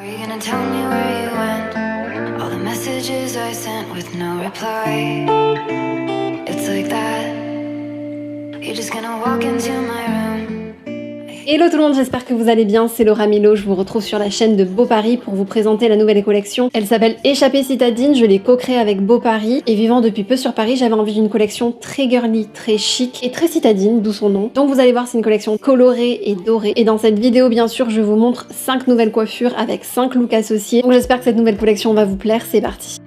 Are you gonna tell me where you went? All the messages I sent with no reply. It's like that. You're just gonna walk into my room. Hello tout le monde, j'espère que vous allez bien, c'est Laura Milo, je vous retrouve sur la chaîne de Beau Paris pour vous présenter la nouvelle collection. Elle s'appelle Échappée citadine, je l'ai co-créée avec Beau Paris et vivant depuis peu sur Paris, j'avais envie d'une collection très girly, très chic et très citadine, d'où son nom. Donc vous allez voir, c'est une collection colorée et dorée. Et dans cette vidéo, bien sûr, je vous montre 5 nouvelles coiffures avec 5 looks associés. Donc j'espère que cette nouvelle collection va vous plaire, c'est parti.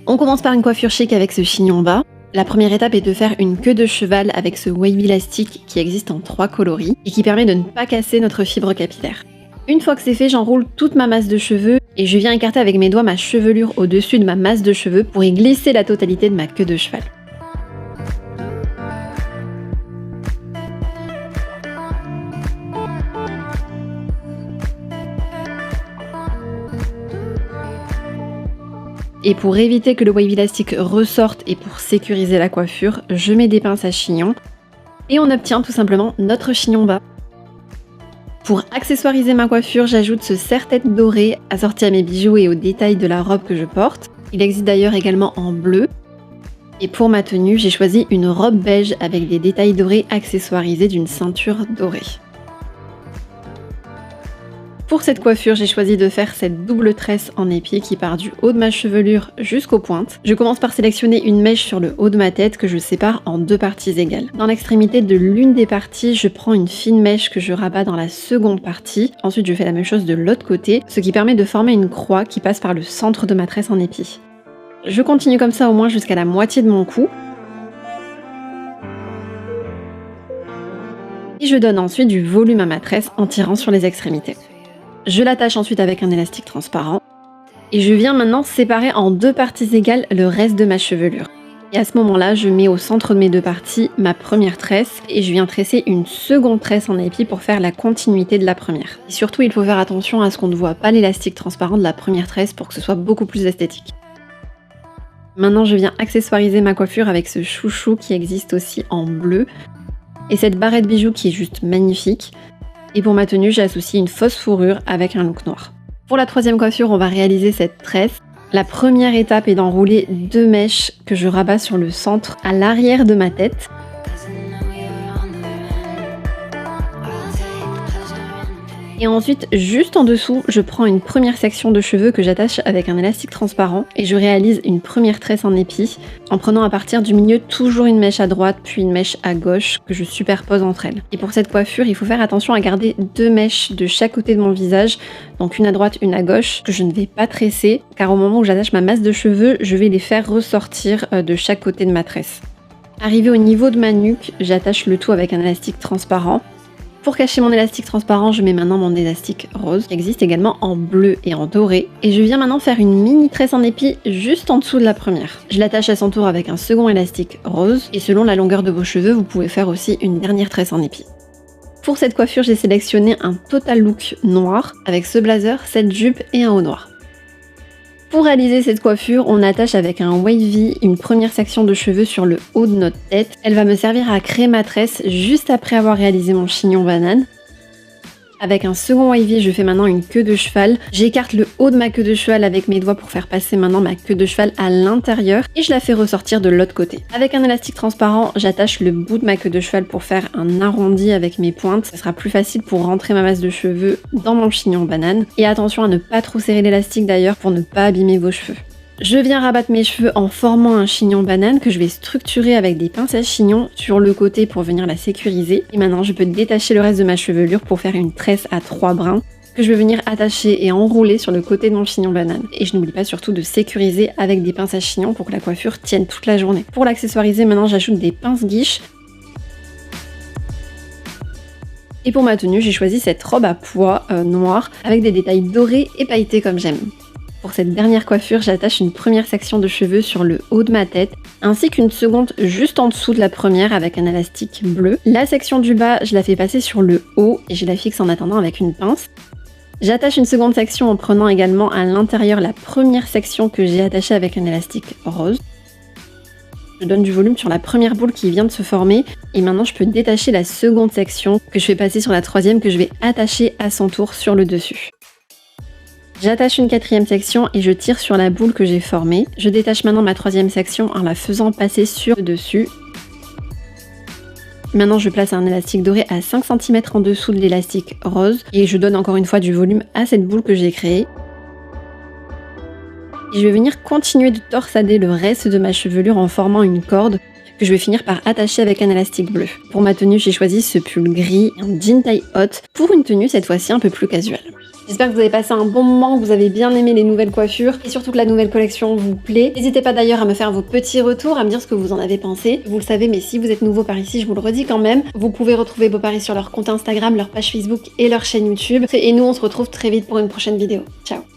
On commence par une coiffure chic avec ce chignon bas. La première étape est de faire une queue de cheval avec ce wavy élastique qui existe en 3 coloris et qui permet de ne pas casser notre fibre capillaire. Une fois que c'est fait, j'enroule toute ma masse de cheveux et je viens écarter avec mes doigts ma chevelure au-dessus de ma masse de cheveux pour y glisser la totalité de ma queue de cheval. Et pour éviter que le wave élastique ressorte et pour sécuriser la coiffure, je mets des pinces à chignon et on obtient tout simplement notre chignon bas. Pour accessoiriser ma coiffure, j'ajoute ce serre-tête doré assorti à mes bijoux et aux détails de la robe que je porte. Il existe d'ailleurs également en bleu. Et pour ma tenue, j'ai choisi une robe beige avec des détails dorés accessoirisés d'une ceinture dorée. Pour cette coiffure, j'ai choisi de faire cette double tresse en épi qui part du haut de ma chevelure jusqu'aux pointes. Je commence par sélectionner une mèche sur le haut de ma tête que je sépare en 2 parties égales. Dans l'extrémité de l'une des parties, je prends une fine mèche que je rabats dans la seconde partie. Ensuite, je fais la même chose de l'autre côté, ce qui permet de former une croix qui passe par le centre de ma tresse en épi. Je continue comme ça au moins jusqu'à la moitié de mon cou. Et je donne ensuite du volume à ma tresse en tirant sur les extrémités. Je l'attache ensuite avec un élastique transparent et je viens maintenant séparer en 2 parties égales le reste de ma chevelure. Et à ce moment-là, je mets au centre de mes 2 parties ma première tresse et je viens tresser une seconde tresse en épi pour faire la continuité de la première. Et surtout, il faut faire attention à ce qu'on ne voit pas l'élastique transparent de la première tresse pour que ce soit beaucoup plus esthétique. Maintenant, je viens accessoiriser ma coiffure avec ce chouchou qui existe aussi en bleu et cette barrette bijoux qui est juste magnifique. Et pour ma tenue, j'ai associé une fausse fourrure avec un look noir. Pour la 3e coiffure, on va réaliser cette tresse. La première étape est d'enrouler 2 mèches que je rabats sur le centre à l'arrière de ma tête. Et ensuite, juste en dessous, je prends une première section de cheveux que j'attache avec un élastique transparent et je réalise une première tresse en épi en prenant à partir du milieu toujours une mèche à droite puis une mèche à gauche que je superpose entre elles. Et pour cette coiffure, il faut faire attention à garder 2 mèches de chaque côté de mon visage, donc une à droite, une à gauche, que je ne vais pas tresser car au moment où j'attache ma masse de cheveux, je vais les faire ressortir de chaque côté de ma tresse. Arrivé au niveau de ma nuque, j'attache le tout avec un élastique transparent. Pour cacher mon élastique transparent, je mets maintenant mon élastique rose, qui existe également en bleu et en doré. Et je viens maintenant faire une mini tresse en épi juste en dessous de la première. Je l'attache à son tour avec un second élastique rose. Et selon la longueur de vos cheveux, vous pouvez faire aussi une dernière tresse en épi. Pour cette coiffure, j'ai sélectionné un total look noir avec ce blazer, cette jupe et un haut noir. Pour réaliser cette coiffure, on attache avec un wavy une première section de cheveux sur le haut de notre tête. Elle va me servir à créer ma tresse juste après avoir réalisé mon chignon banane. Avec un second wavy, je fais maintenant une queue de cheval. J'écarte le haut de ma queue de cheval avec mes doigts pour faire passer maintenant ma queue de cheval à l'intérieur et je la fais ressortir de l'autre côté. Avec un élastique transparent, j'attache le bout de ma queue de cheval pour faire un arrondi avec mes pointes. Ça sera plus facile pour rentrer ma masse de cheveux dans mon chignon banane. Et attention à ne pas trop serrer l'élastique d'ailleurs pour ne pas abîmer vos cheveux. Je viens rabattre mes cheveux en formant un chignon banane que je vais structurer avec des pinces à chignon sur le côté pour venir la sécuriser. Et maintenant, je peux détacher le reste de ma chevelure pour faire une tresse à 3 brins que je vais venir attacher et enrouler sur le côté de mon chignon banane. Et je n'oublie pas surtout de sécuriser avec des pinces à chignon pour que la coiffure tienne toute la journée. Pour l'accessoiriser, maintenant, j'ajoute des pinces guiches. Et pour ma tenue, j'ai choisi cette robe à pois noire avec des détails dorés et pailletés comme j'aime. Pour cette dernière coiffure, j'attache une première section de cheveux sur le haut de ma tête, ainsi qu'une seconde juste en dessous de la première avec un élastique bleu. La section du bas, je la fais passer sur le haut et je la fixe en attendant avec une pince. J'attache une seconde section en prenant également à l'intérieur la première section que j'ai attachée avec un élastique rose. Je donne du volume sur la première boule qui vient de se former et maintenant je peux détacher la seconde section que je fais passer sur la troisième que je vais attacher à son tour sur le dessus. J'attache une 4e section et je tire sur la boule que j'ai formée. Je détache maintenant ma 3e section en la faisant passer sur le dessus. Maintenant, je place un élastique doré à 5 cm en dessous de l'élastique rose et je donne encore une fois du volume à cette boule que j'ai créée. Et je vais venir continuer de torsader le reste de ma chevelure en formant une corde que je vais finir par attacher avec un élastique bleu. Pour ma tenue, j'ai choisi ce pull gris, un jean taille haute, pour une tenue cette fois-ci un peu plus casual. J'espère que vous avez passé un bon moment, que vous avez bien aimé les nouvelles coiffures et surtout que la nouvelle collection vous plaît. N'hésitez pas d'ailleurs à me faire vos petits retours, à me dire ce que vous en avez pensé. Vous le savez, mais si vous êtes nouveau par ici, je vous le redis quand même. Vous pouvez retrouver Beau Paris sur leur compte Instagram, leur page Facebook et leur chaîne YouTube. Et nous, on se retrouve très vite pour une prochaine vidéo. Ciao!